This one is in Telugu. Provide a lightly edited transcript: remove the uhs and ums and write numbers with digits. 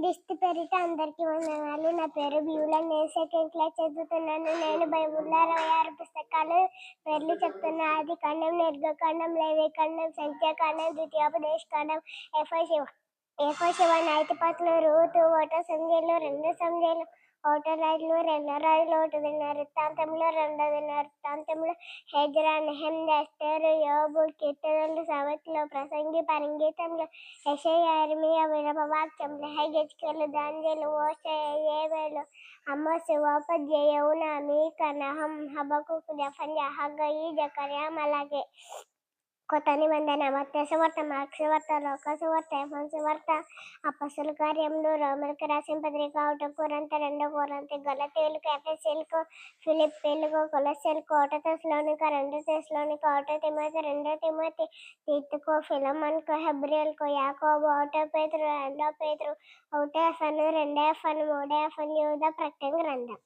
క్రీస్తు పేరిట అందరికీ వందనాలు. నా పేరు బ్యూలా. నేను సెకండ్ క్లాస్ చదువుతున్నాను. నేను బైబిల్లో 66 పుస్తకాలు పేర్లు చెప్తున్నా. ఆదికాండం, నిర్గకాండం, లేవికాండం, సంఖ్యాకాండం, ద్వితీయోపదేశకాండం, ఎఫెసీయుల న్యాయపత్రులు, రూతు, ఒకటో సమూయేలు, రెండో సమూయేలు, ఒకటో రాజులు, రెండో రాజులు, ఒకటో దినవృత్తాంతములు, రెండో దినవృత్తాంతములు, హెజ్రా, నెహెమ్యా, ఎస్తేరు, యోబు, కీర్తనలు, సామెతలు, ప్రసంగి, పరిగీతములు, యెషయా, యిర్మీయా, విన్నపవాక్యములు, హెజ్కేలు, దానియేలు, హోషేయ, యోవేలు, ఆమోసు, ఓబద్య, యోనా, మీకా, నహూము, హబక్కూకు, జెఫన్యా, హగ్గయి, జకర్యా, మలాకి. కొత్త నిబంధన మత్తయి సువార్త, మార్కు సువార్త, లూకా సువార్త, యోహాను సువార్త, అపొస్తలుల కార్యములు, రోమీయులకు రాసిన పత్రిక, 1 కొరింథీ, 2 కొరింథీ, గలాతీయులకు, ఎఫెసీయులకు, ఫిలిప్పీయులకు, కొలస్సీయులకు, 1 తెస్సలోనిక, 2 తెస్సలోనిక, 1 తిమోతి, 2 తిమోతి, తీతుకు, ఫిలెమోనుకు, హెబ్రీయులకు, యాకోబు, 1 పేతురు, 2 పేతురు, 1 యోహాను, 2 యోహాను, 3 యోహాను, యూదా ప్రకటన గ్రంథం.